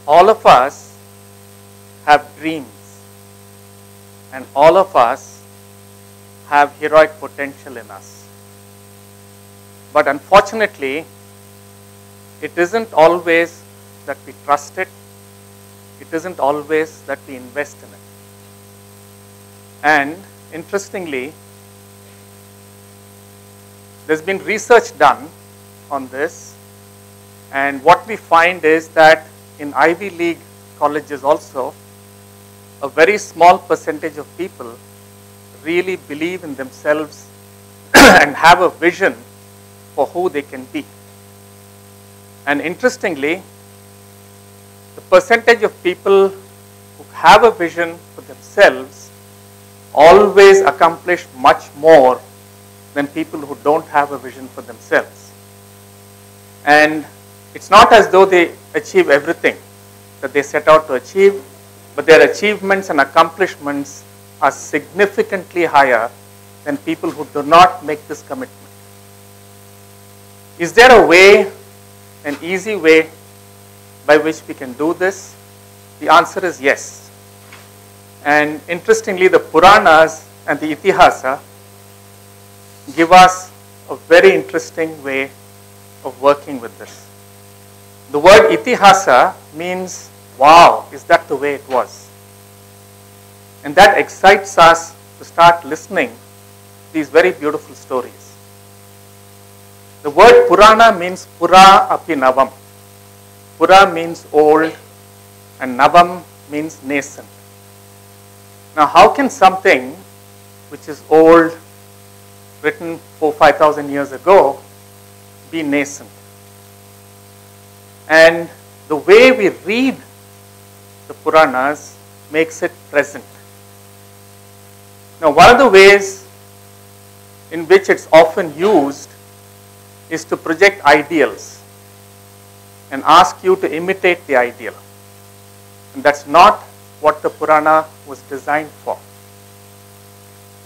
all of us have dreams, and all of us have heroic potential in us. But unfortunately, it isn't always that we trust it. It isn't always that we invest in it. And interestingly, there's been research done on this, and what we find is that in Ivy League colleges also, a very small percentage of people really believe in themselves and have a vision for who they can be. And interestingly, the percentage of people who have a vision for themselves always accomplish much more than people who don't have a vision for themselves. And it's not as though they achieve everything that they set out to achieve, but their achievements and accomplishments are significantly higher than people who do not make this commitment. Is there a way, an easy way by which we can do this? The answer is yes. And interestingly, the Puranas and the Itihasa give us a very interesting way of working with this. The word Itihasa means, wow, is that the way it was? And that excites us to start listening to these very beautiful stories. The word Purana means Pura api Navam. Pura means old and Navam means nascent. Now how can something which is old, written 4,000-5,000 years ago, be nascent? And the way we read the Puranas makes it present. Now one of the ways in which it's often used is to project ideals and ask you to imitate the ideal. And that's not what the Purana was designed for.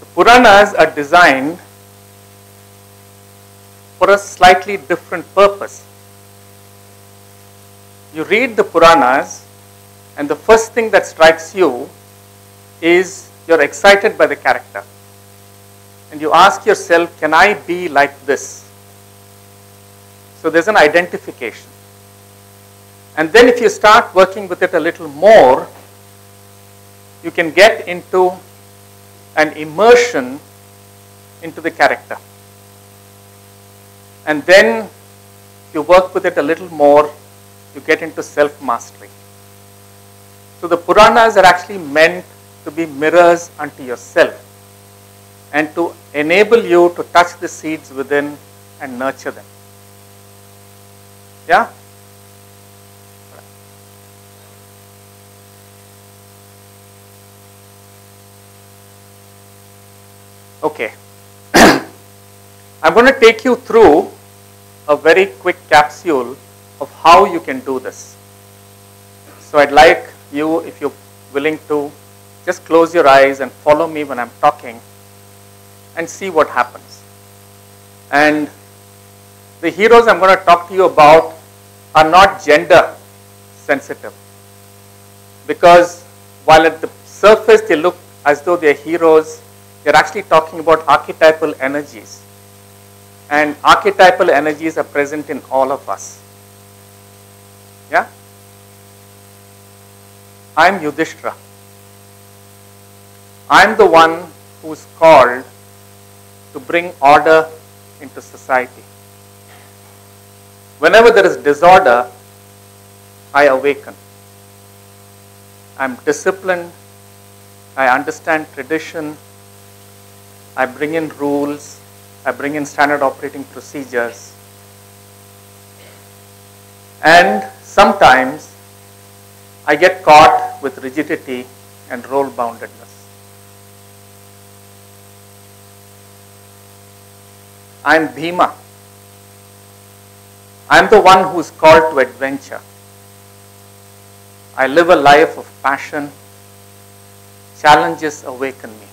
The Puranas are designed for a slightly different purpose. You read the Puranas and the first thing that strikes you is you're excited by the character. And you ask yourself, can I be like this? So there's an identification. And then if you start working with it a little more, you can get into an immersion into the character. And then if you work with it a little more, you get into self-mastery. So the Puranas are actually meant to be mirrors unto yourself and to enable you to touch the seeds within and nurture them. Yeah? Okay. I'm going to take you through a very quick capsule of how you can do this. So I'd like you, if you're willing to, just close your eyes and follow me when I'm talking and see what happens. And the heroes I'm going to talk to you about are not gender sensitive, because while at the surface they look as though they're heroes, they're actually talking about archetypal energies. And archetypal energies are present in all of us. Yeah? I'm Yudhishthira. I'm the one who's called to bring order into society. Whenever there is disorder, I awaken. I'm disciplined. I understand tradition. I bring in rules. I bring in standard operating procedures. And sometimes I get caught with rigidity and role-boundedness. I'm Bhima. I'm the one who is called to adventure. I live a life of passion. Challenges awaken me.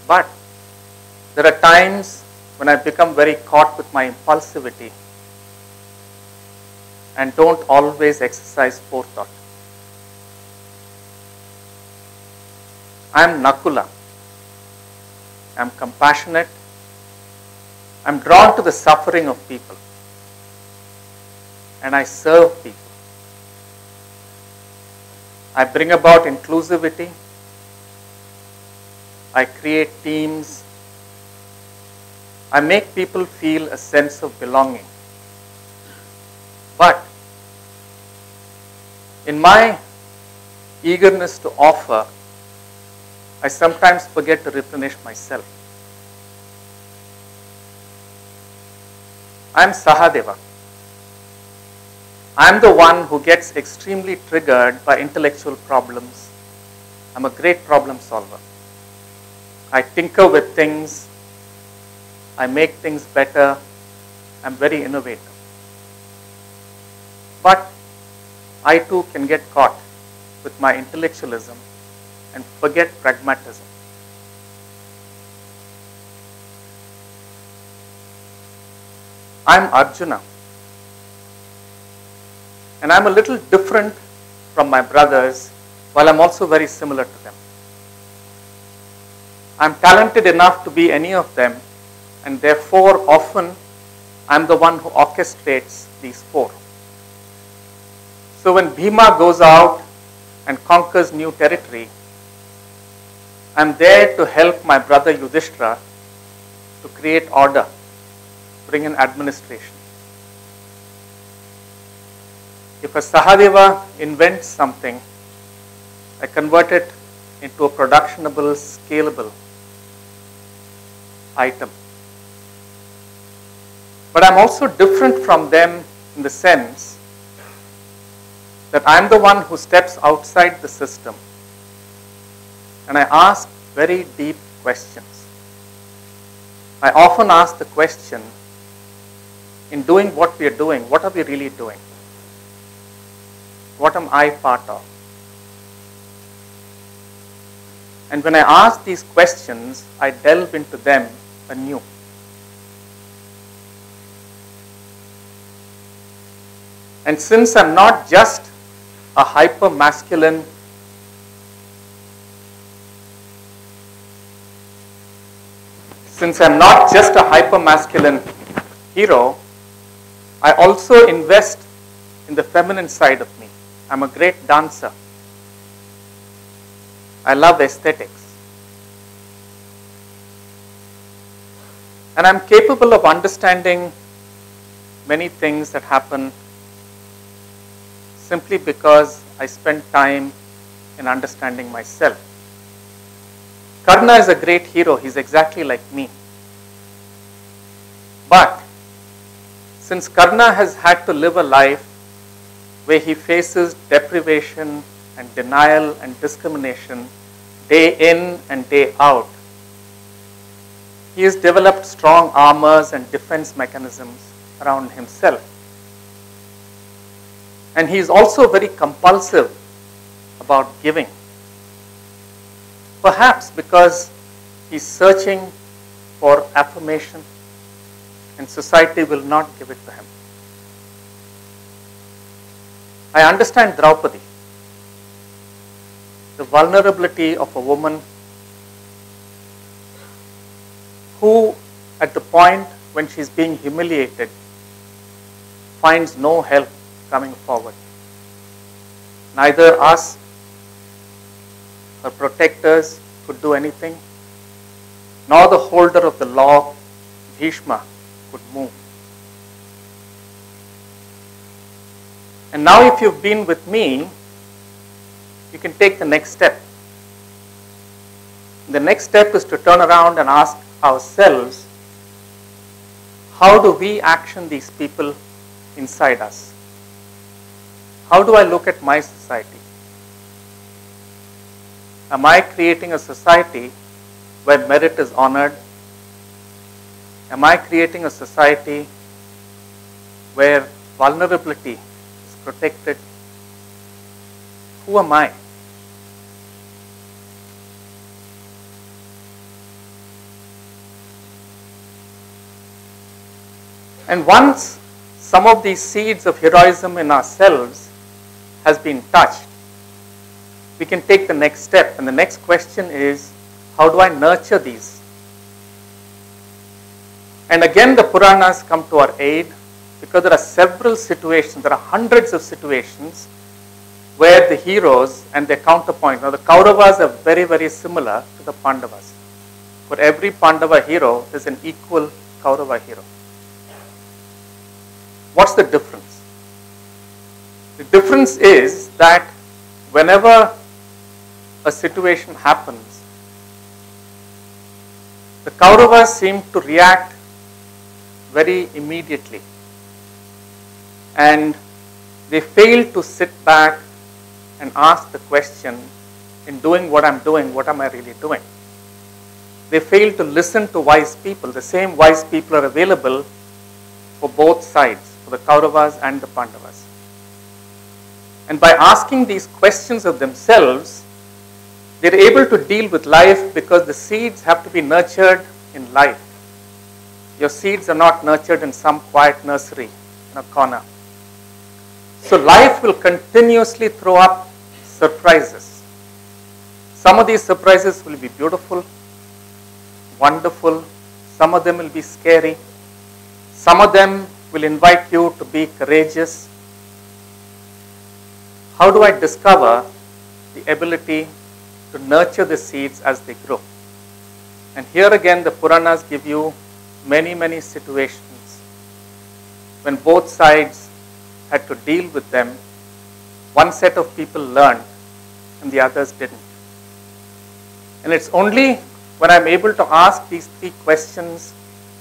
But there are times when I become very caught with my impulsivity. and don't always exercise forethought. I am Nakula. I am compassionate. I am drawn to the suffering of people. And I serve people. I bring about inclusivity. I create teams. I make people feel a sense of belonging. But in my eagerness to offer, I sometimes forget to replenish myself. I am Sahadeva. I am the one who gets extremely triggered by intellectual problems. I am a great problem solver. I tinker with things. I make things better. I am very innovative. But I too can get caught with my intellectualism and forget pragmatism. I am Arjuna. And I am a little different from my brothers, while I am also very similar to them. I am talented enough to be any of them, and therefore often I am the one who orchestrates these four. So when Bhima goes out and conquers new territory, I am there to help my brother Yudhishthira to create order, bring in administration. If a Sahadeva invents something, I convert it into a productionable, scalable item. But I'm also different from them in the sense that I'm the one who steps outside the system and I ask very deep questions. I often ask the question, in doing what we are doing, what are we really doing? What am I part of? And when I ask these questions, I delve into them anew. And since I'm not just a hyper-masculine hero, I also invest in the feminine side of me. I'm a great dancer. I love aesthetics. And I'm capable of understanding many things that happen simply because I spend time in understanding myself. Karna is a great hero. He's exactly like me. But since Karna has had to live a life where he faces deprivation and denial and discrimination day in and day out, he has developed strong armors and defense mechanisms around himself. And he is also very compulsive about giving. Perhaps because he's searching for affirmation and society will not give it to him. I understand Draupadi, the vulnerability of a woman who, at the point when she's being humiliated, finds no help coming forward. Neither us, her protectors, could do anything, nor the holder of the law, Bhishma, could move. And now if you've been with me, you can take the next step. The next step is to turn around and ask ourselves, how do we action these people inside us? How do I look at my society? Am I creating a society where merit is honored? Am I creating a society where vulnerability is protected? Who am I? And once some of these seeds of heroism in ourselves has been touched, we can take the next step. And the next question is, how do I nurture these? And again, the Puranas come to our aid, because there are several situations, there are hundreds of situations where the heroes and their counterpoint, now the Kauravas are very, very similar to the Pandavas. For every Pandava hero, there's an equal Kaurava hero. What's the difference? The difference is that whenever a situation happens, the Kauravas seem to react very immediately, and they fail to sit back and ask the question, in doing what I'm doing, what am I really doing? They fail to listen to wise people. The same wise people are available for both sides, for the Kauravas and the Pandavas. And by asking these questions of themselves, they're able to deal with life, because the seeds have to be nurtured in life. Your seeds are not nurtured in some quiet nursery in a corner. So life will continuously throw up surprises. Some of these surprises will be beautiful, wonderful. Some of them will be scary. Some of them will invite you to be courageous. How do I discover the ability to nurture the seeds as they grow? And here again, the Puranas give you many, many situations when both sides had to deal with them. One set of people learned and the others didn't. And it's only when I'm able to ask these three questions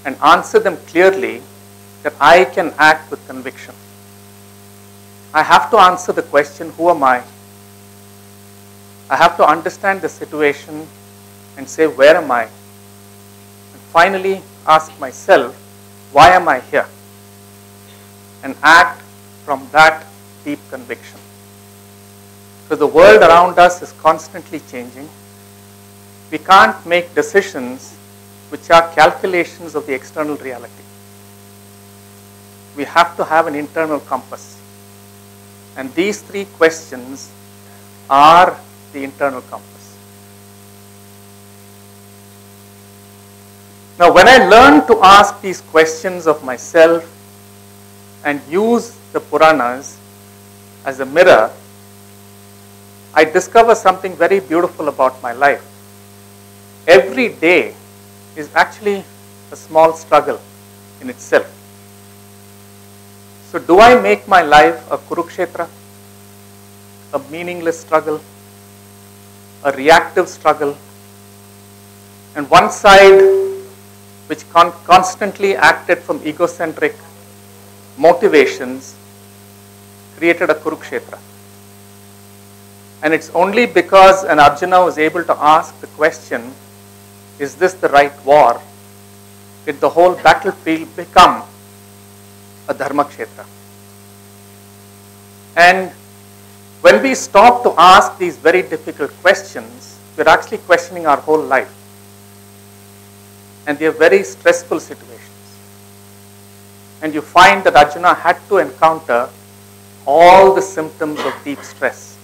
and answer them clearly that I can act with conviction. I have to answer the question, who am I? I have to understand the situation and say, where am I? And finally ask myself, why am I here? And act from that deep conviction. Because the world around us is constantly changing. We can't make decisions which are calculations of the external reality. We have to have an internal compass. And these three questions are the internal compass. Now, when I learn to ask these questions of myself and use the Puranas as a mirror, I discover something very beautiful about my life. Every day is actually a small struggle in itself. So do I make my life a Kurukshetra, a meaningless struggle, a reactive struggle, and one side which constantly acted from egocentric motivations created a Kurukshetra? And it's only because an Arjuna was able to ask the question, is this the right war, did the whole battlefield become a Dharmakshetra. And when we stop to ask these very difficult questions, we're actually questioning our whole life. And they are very stressful situations. And you find that Arjuna had to encounter all the symptoms of deep stress.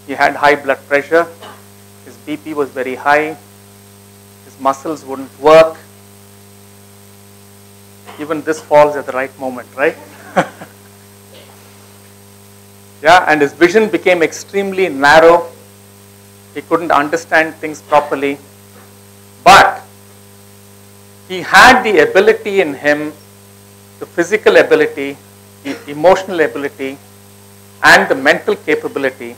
He had high blood pressure, his BP was very high, his muscles wouldn't work. Even this falls at the right moment, right? Yeah, and his vision became extremely narrow. He couldn't understand things properly. But he had the ability in him, the physical ability, the emotional ability, and the mental capability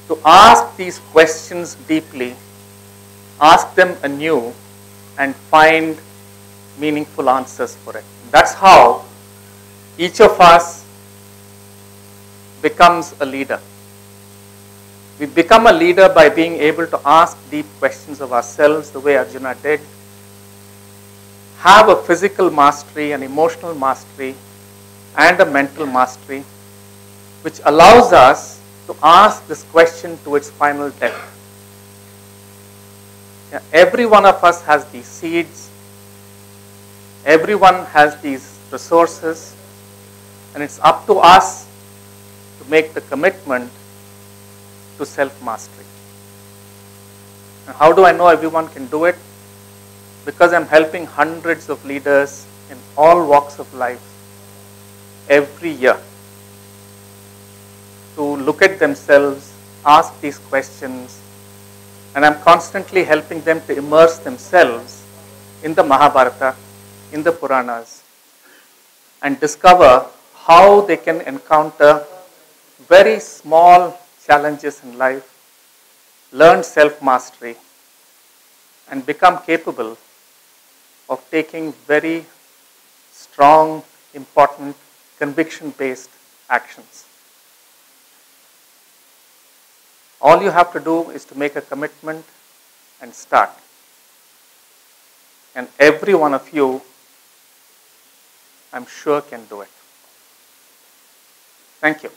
to ask these questions deeply, ask them anew, and find meaningful answers for it. That's how each of us becomes a leader. We become a leader by being able to ask deep questions of ourselves the way Arjuna did, have a physical mastery, an emotional mastery, and a mental mastery, which allows us to ask this question to its final depth. Yeah, every one of us has these seeds. Everyone has these resources, and it's up to us to make the commitment to self-mastery. And how do I know everyone can do it? Because I'm helping hundreds of leaders in all walks of life every year to look at themselves, ask these questions, and I'm constantly helping them to immerse themselves in the Mahabharata, in the Puranas, and discover how they can encounter very small challenges in life, learn self-mastery, and become capable of taking very strong, important, conviction-based actions. All you have to do is to make a commitment and start. And every one of you, I'm sure, can do it. Thank you.